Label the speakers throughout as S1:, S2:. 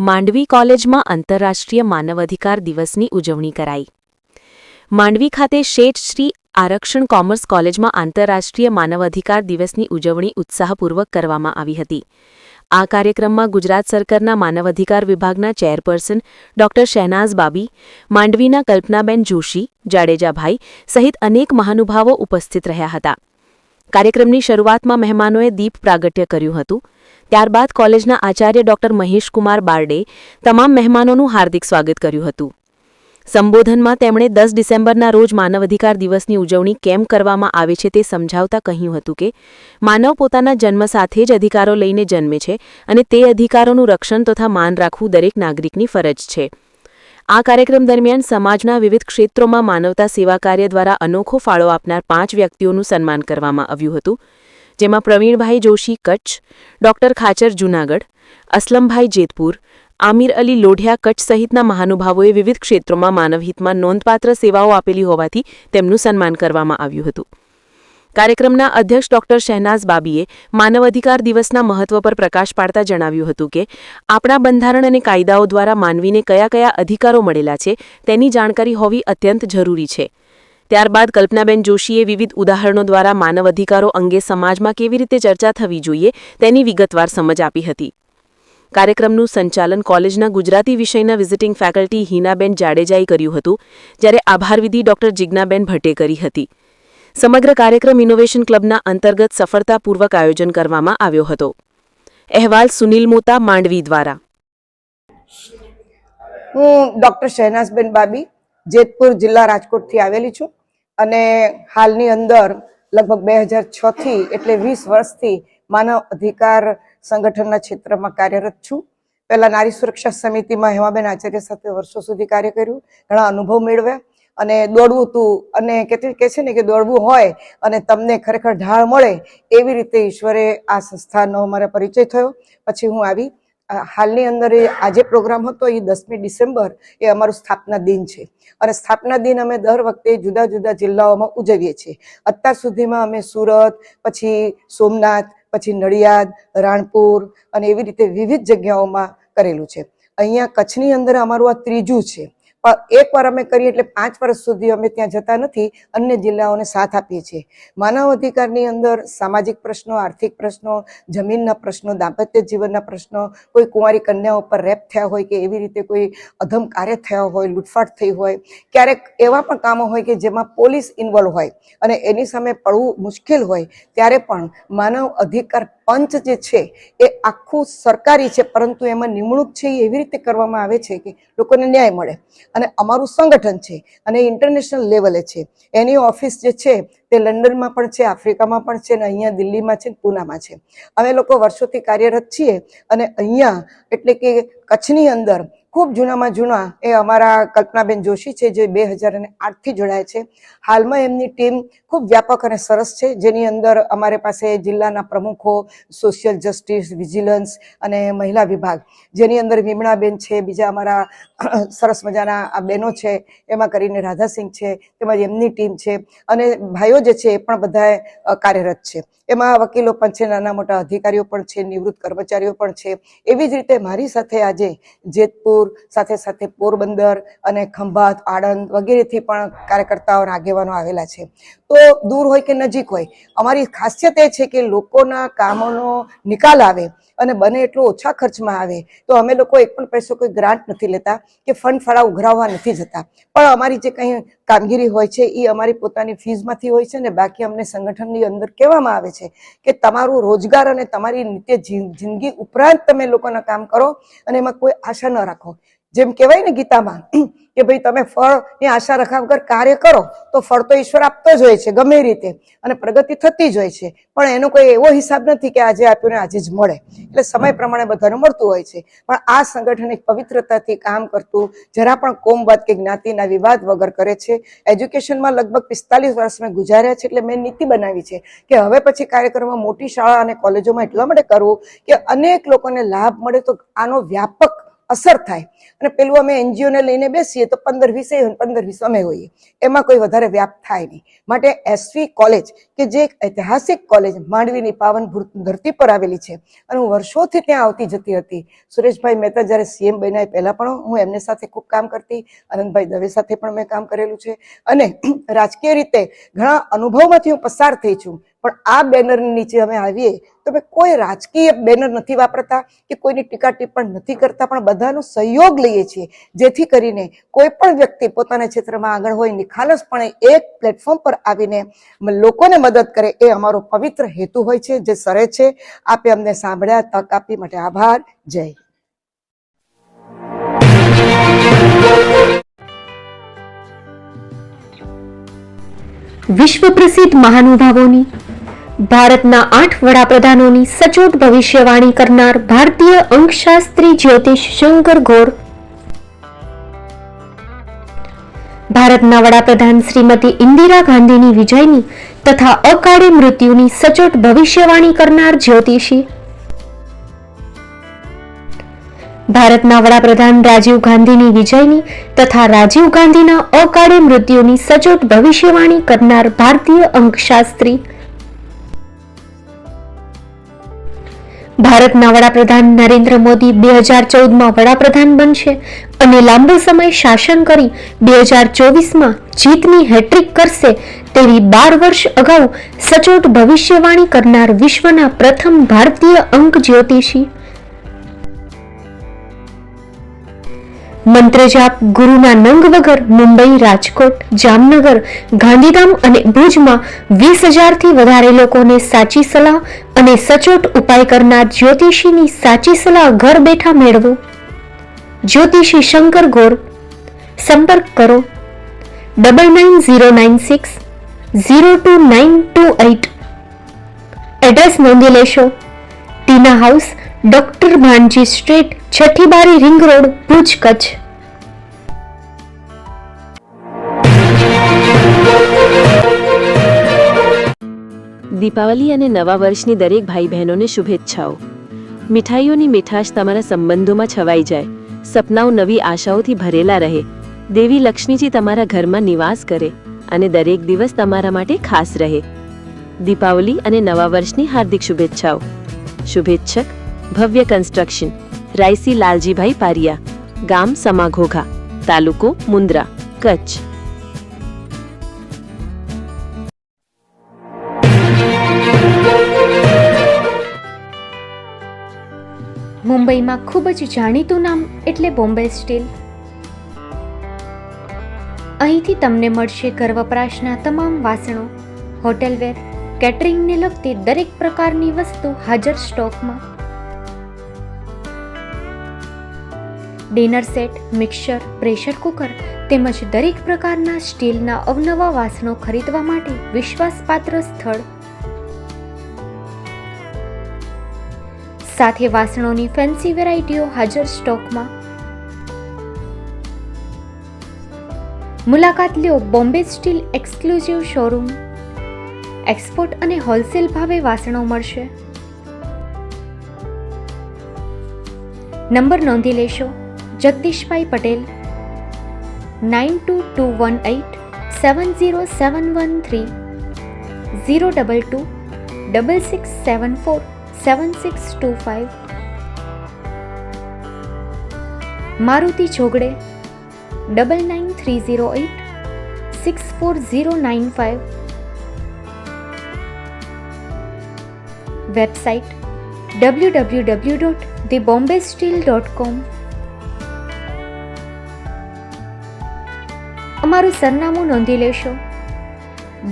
S1: માંડવી કોલેજમાં આંતરરાષ્ટ્રીય માનવ અધિકાર દિવસની ઉજવણી કરાઈ। માંડવી ખાતે શેઠ શ્રી આરક્ષણ કોમર્સ કોલેજમાં આંતરરાષ્ટ્રીય માનવ અધિકાર દિવસની ઉજવણી ઉત્સાહપૂર્વક કરવામાં આવી હતી। આ કાર્યક્રમમાં ગુજરાત સરકારના માનવ અધિકાર વિભાગના ચેરપર્સન ડોક્ટર શહેનાઝ બાબી, માંડવીના કલ્પનાબેન જોશી, જાડેજાભાઈ સહિત અનેક મહાનુભાવો ઉપસ્થિત રહ્યા હતા। કાર્યક્રમની શરૂઆતમાં મહેમાનોએ દીપ પ્રાગટ્ય કર્યું હતું। ત્યારબાદ કોલેજના આચાર્ય ડોક્ટર મહેશકુમાર બારડે તમામ મહેમાનોનું હાર્દિક સ્વાગત કર્યું હતું। સંબોધનમાં તેમણે 10 ડિસેમ્બરના રોજ માનવ અધિકાર દિવસની ઉજવણી કેમ કરવામાં આવે છે તે સમજાવતા કહ્યું હતું કે માનવ પોતાના જન્મ સાથે જ અધિકારો લઈને જન્મે છે અને તે અધિકારોનું રક્ષણ તથા માન રાખવું દરેક નાગરિકની ફરજ છે। આ કાર્યક્રમ દરમિયાન સમાજના વિવિધ ક્ષેત્રોમાં માનવતા સેવા કાર્ય દ્વારા અનોખો ફાળો આપનાર 5 વ્યક્તિઓનું સન્માન કરવામાં આવ્યું હતું, જેમાં પ્રવીણભાઈ જોશી કચ્છ, ડોક્ટર ખાચર જૂનાગઢ, અસલમભાઈ જેતપુર, આમિર અલી લોઢિયા કચ્છ સહિતના મહાનુભાવોએ વિવિધ ક્ષેત્રોમાં માનવહિતમાં નોંધપાત્ર સેવાઓ આપેલી હોવાથી તેમનું સન્માન કરવામાં આવ્યું હતું। કાર્યક્રમના અધ્યક્ષ ડોક્ટર શહેનાઝ બાબીએ માનવ અધિકાર દિવસના મહત્વ પર પ્રકાશ પાડતા જણાવ્યું હતું કે આપણા બંધારણ અને કાયદાઓ દ્વારા માનવીને કયા કયા અધિકારો મળેલા છે તેની જાણકારી હોવી અત્યંત જરૂરી છે। ત્યારબાદ કલ્પનાબેન જોશીએ વિવિધ ઉદાહરણો દ્વારા માનવ અધિકારો અંગે સમાજમાં કેવી રીતે ચર્ચા થવી જોઈએ તેની વિગતવાર સમજ આપી હતી। કાર્યક્રમનું સંચાલન કોલેજના ગુજરાતી વિષયના વિઝિટિંગ ફેકલ્ટી હિનાબેન જાડેજાએ કર્યું હતું, જ્યારે આભારવિધિ ડોક્ટર જિજ્ઞાબેન ભટ્ટે કરી હતી। સમગ્ર કાર્યક્રમ ઇનોવેશન ક્લબના અંતર્ગત સફળતાપૂર્વક આયોજન કરવામાં આવ્યો હતો। અહેવાલ સુનિલ મોતા, માંડવી દ્વારા।
S2: હું ડોક્ટર શહેનાઝબેન બાબી જેતપુર જિલ્લા રાજકોટથી આવેલી છું અને હાલની અંદર લગભગ 2006 થી એટલે 20 વર્ષથી માનવ અધિકાર સંગઠનના ક્ષેત્રમાં કાર્યરત છું। પહેલા નારી સુરક્ષા સમિતિમાં હેમાબેન આચાર્ય સાથે વર્ષો સુધી કાર્ય કર્યું, ઘણા અનુભવ મેળવ્યા અને દોડવું હતું અને કે છે ને કે દોડવું હોય અને તમને ખરેખર ઢાળ મળે એવી રીતે ઈશ્વરે આ સંસ્થાનો મારા પરિચય થયો। પછી હું આવી હાલની અંદર આજે પ્રોગ્રામ હતો એ 10મી ડિસેમ્બર એ અમારું સ્થાપના દિન છે અને સ્થાપના દિન અમે દર વખતે જુદા જુદા જિલ્લાઓમાં ઉજવીએ છીએ। અત્યાર સુધીમાં અમે સુરત, પછી સોમનાથ, પછી નડિયાદ, રાણપુર અને એવી રીતે વિવિધ જગ્યાઓમાં કરેલું છે। અહીંયા કચ્છની અંદર અમારું આ ત્રીજું છે, પણ એકવાર અમે કરીએ એટલે 5 વર્ષ સુધી અમે ત્યાં જતા નથી, અન્ય જિલ્લાઓને સાથ આપીએ છીએ। માનવ અધિકારની અંદર સામાજિક પ્રશ્નો, આર્થિક પ્રશ્નો, જમીનના પ્રશ્નો, દાંપત્ય જીવનના પ્રશ્નો, કોઈ કુંવારી કન્યાઓ પર રેપ થયા હોય કે એવી રીતે કોઈ અધમ કાર્ય થયા હોય, લૂંટફાટ થઈ હોય, ક્યારેક એવા પણ કામો હોય કે જેમાં પોલીસ ઇન્વોલ્વ હોય અને એની સામે પડવું મુશ્કેલ હોય, ત્યારે પણ માનવ અધિકાર પંચ જે છે એ આખું સરકારી છે, પરંતુ એમાં નિમણૂક છે એ એવી રીતે કરવામાં આવે છે કે લોકોને ન્યાય મળે। અને અમારું સંગઠન છે અને ઇન્ટરનેશનલ લેવલે છે, એની ઓફિસ જે છે તે લંડનમાં પણ છે, આફ્રિકામાં પણ છે અને અહીંયા દિલ્હીમાં છે, પૂનામાં છે। અમે લોકો વર્ષોથી કાર્યરત છીએ અને અહીંયા એટલે કે કચ્છની અંદર ખૂબ જૂનામાં જૂના એ અમારા કલ્પનાબેન જોશી છે, જે 2008થી જોડાય છે। હાલમાં એમની ટીમ ખૂબ વ્યાપક અને સરસ છે, જેની અંદર અમારી પાસે જિલ્લાના પ્રમુખો, સોશિયલ જસ્ટિસ, વિજિલન્સ અને મહિલા વિભાગ, જેની અંદર વિમળાબેન છે, બીજા અમારા સરસ મજાના આ બહેનો છે, એમાં કરીને રાધાસિંહ છે, તેમજ એમની ટીમ છે અને ભાઈઓ જે છે એ પણ બધા કાર્યરત છે। એમાં વકીલો પણ છે, નાના મોટા અધિકારીઓ પણ છે, નિવૃત્ત કર્મચારીઓ પણ છે। એવી જ રીતે મારી સાથે આજે જેતપુર, સાથે સાથે પોરબંદર અને ખંભાત, આણંદ વગેરેથી પણ કાર્યકર્તાઓ અને આગેવાનો આવેલા છે। તો દૂર હોય કે નજીક હોય, અમારી ખાસિયત એ છે કે લોકોના કામોનો નિકાલ આવે અને બને એટલો ઓછા ખર્ચમાં આવે। તો અમે લોકો એક પણ પૈસો કોઈ ગ્રાન્ટ નથી લેતા કે ફંડ ફાળા ઉઘરાવવા નથી જતા, પણ અમારી જે કંઈ કામગીરી હોય છે એ અમારી પોતાની ફીઝમાંથી હોય છે ને બાકી અમને સંગઠનની અંદર કહેવામાં આવે છે કે તમારું રોજગાર અને તમારી નિત્ય જિંદગી ઉપરાંત તમે લોકોના કામ કરો અને એમાં કોઈ આશા ન રાખો। જેમ કહેવાય ને ગીતામાં કે ભાઈ તમે ફળની આશા રાખ્યા વગર કાર્ય કરો તો ફળ તો ઈશ્વર આપતો જ હોય છે ગમે રીતે અને પ્રગતિ થતી જ હોય છે, પણ એનો કોઈ એવો હિસાબ નથી કે આજે આપ્યું ને આજે જ મળે, એટલે સમય પ્રમાણે બધાને મળતું હોય છે। પણ આ સંગઠન એક પવિત્રતાથી કામ કરતું, જરા પણ કોમવાદ કે જ્ઞાતિના વિવાદ વગર કરે છે। એજ્યુકેશનમાં લગભગ 45 વર્ષ મેં ગુજાર્યા છે, એટલે મેં નીતિ બનાવી છે કે હવે પછી કાર્યક્રમમાં મોટી શાળા અને કોલેજોમાં એટલા માટે કરવું કે અનેક લોકોને લાભ મળે, તો આનો વ્યાપક અસર થાય. અને પેલું અમે એનજીઓને લઈને બેસીએ તો 15-20 હોય, 15-20 અમે હોઈએ, એમાં કોઈ વધારે વ્યાપ થાય નહીં. માટે એસવી કોલેજ કે જે એક ઐતિહાસિક કોલેજ માંડવીની પાવન ધરતી પર આવેલી છે અને હું વર્ષોથી ત્યાં આવતી જતી હતી. સુરેશભાઈ મહેતા જ્યારે સીએમ બન્યા પહેલા પણ હું એમને સાથે ખૂબ કામ કરતી, આનંદભાઈ દવે સાથે પણ મેં કામ કરેલું છે અને રાજકીય રીતે ઘણા અનુભવમાંથી હું પસાર થઈ છું. પણ આ બેનરની નીચે અમે આવીએ તો અમે કોઈ રાજકીય બેનર નથી વાપરતા કે કોઈની ટીકા ટિપ્પણ નથી કરતા, પણ બધાનો સહયોગ લઈએ છીએ જેથી કરીને કોઈ પણ વ્યક્તિ પોતાના ક્ષેત્રમાં આગળ હોય નિખાલસપણે એક પ્લેટફોર્મ પર આવીને લોકોને મદદ કરે, એ અમારો પવિત્ર હેતુ હોય છે જે સરે છે. આપે અમને સાંભળ્યા, તક આપી માટે આભાર. જય.
S3: વિશ્વ પ્રસિદ્ધ મહાનુભાવોની, ભારતના 8 વડાપ્રધાનોની સચોટ ભવિષ્યવાણી કરનાર ભારતીય અંકશાસ્ત્રી જ્યોતિષ શંકર ગોર, ભારતના વડાપ્રધાન શ્રીમતી ઇન્દિરા ગાંધીની વિજયની તથા અકાળે મૃત્યુની સચોટ ભવિષ્યવાણી કરનાર જ્યોતિષી, ભારતના વડાપ્રધાન રાજીવ ગાંધીની વિજયની તથા રાજીવ ગાંધીના અકાળે મૃત્યુની સચોટ ભવિષ્યવાણી કરનાર ભારતીય અંકશાસ્ત્રી, ભારતના વડાપ્રધાન નરેન્દ્ર મોદી 2014માં વડાપ્રધાન બનશે અને લાંબો સમય શાસન કરી 2024માં જીતની હેટ્રિક કરશે તેવી 12 વર્ષ અગાઉ સચોટ ભવિષ્યવાણી કરનાર વિશ્વના પ્રથમ ભારતીય અંક જ્યોતિષી, મંત્રજાપ ગુરુના નંગ વગર મુંબઈ, રાજકોટ, જામનગર, ગાંધીધામ અને ભુજમાં 20,000થી વધારે લોકોને સાચી સલાહ અને સચોટ ઉપાય કરનાર જ્યોતિષીની સાચી સલાહ ઘર બેઠા મેળવો. જ્યોતિષી શંકર ગોર. સંપર્ક કરો 9909602928. એડ્રેસ નોંધી લેશો. ટીના હાઉસ, ડોક્ટર ભાણજી સ્ટ્રીટ, છઠ્ઠી બારી, રિંગ રોડ, ભુજ, કચ્છ.
S1: દીપાવલી અને નવા વર્ષની દરેક ભાઈ બહેનોને શુભેચ્છાઓ. મીઠાઈઓની મીઠાશ તમારા સંબંધોમાં છવાઈ જાય, સપનાઓ નવી આશાઓથી ભરેલા રહે, દેવી લક્ષ્મીજી તમારા ઘરમાં નિવાસ કરે અને દરેક દિવસ તમારા માટે ખાસ રહે. દીપાવલી અને નવા વર્ષની હાર્દિક શુભેચ્છાઓ. શુભેચ્છક ભવ્ય કન્સ્ટ્રક્શન, રાયસી લાલજીભાઈ પારિયા, ગામ સમાઘોઘા, તાલુકો મુન્દ્રા, કચ્છ.
S3: મુંબઈમાં ખૂબ જ જાણીતું નામ એટલે બોમ્બે સ્ટીલ. અહીંથી તમને મળશે ઘર વપરાશના તમામ વાસણો, હોટેલવેર, કેટરિંગને લગતી દરેક પ્રકારની વસ્તુ હાજર સ્ટોકમાં. Dinner set, mixer, pressure cooker તેમજ દરેક પ્રકારના સ્ટીલના અવનવા વાસણો ખરીદવા માટે વિશ્વાસપાત્ર સ્થળ. સાથે વાસણોની ફેન્સી વેરાયટીઓ હાજર સ્ટોકમાં. મુલાકાત લ્યો Bombay steel exclusive showroom. Export અને હોલસેલ ભાવે વાસણો મળશે. નંબર નોંધી લેશો. જગદીશભાઈ પટેલ 9221870713 022 6674 7625. મારુતિ જોગડે 9930864095. Website www.thebombasteel.com. અમારું સરનામું નોંધી લેશો.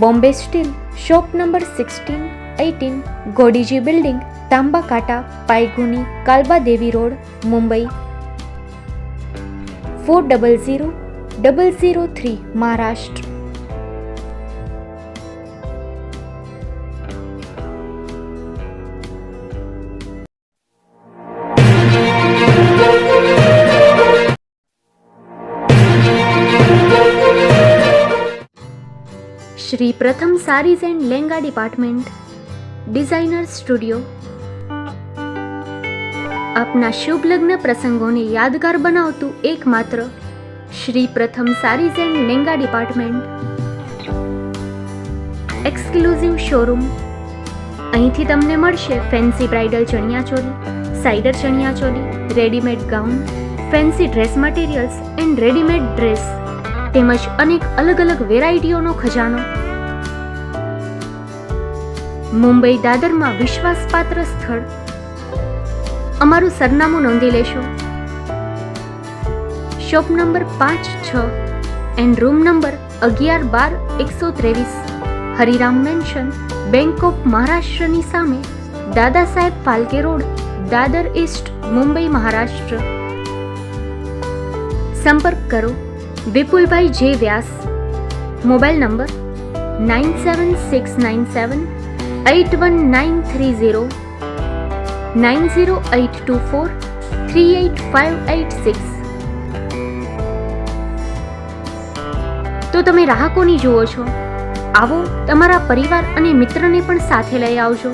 S3: Bombay steel, shop number 16-18, Godiji building, Tamba Kanta, Payguni, Kalba Devi road, Mumbai 400003, Maharashtra. Shri Pratham saris and langa department, designer studio. આપના શુભ લગ્ન પ્રસંગોને યાદગાર બનાવતું એકમાત્ર Shri Pratham saris and langa department, exclusive showroom. અહીંથી તમને મળશે fancy bridal chaniya choli, cider chaniya choli, readymade gown, fancy dress materials and readymade dress તેમજ અનેક અલગ અલગ વેરાયટીઓનો ખજાનો. મુંબઈ દાદરમાં વિશ્વાસપાત્ર સ્થળ. અમારું સરનામું નોંધી લેશો. Shop number 5-6 and room number 11-12-123, Hariram mansion, bank of મહારાષ્ટ્રની સામે, દાદા સાહેબ ફાલ્કે રોડ, દાદર ઈસ્ટ, મુંબઈ, મહારાષ્ટ્ર. સંપર્ક કરો વિપુલભાઈ જે વ્યાસ. Mobile number 9769781930, 9082438586. તો તમે રાહ કોની જુઓ છો? આવો, તમારા પરિવાર અને મિત્રને પણ સાથે લઈ આવજો.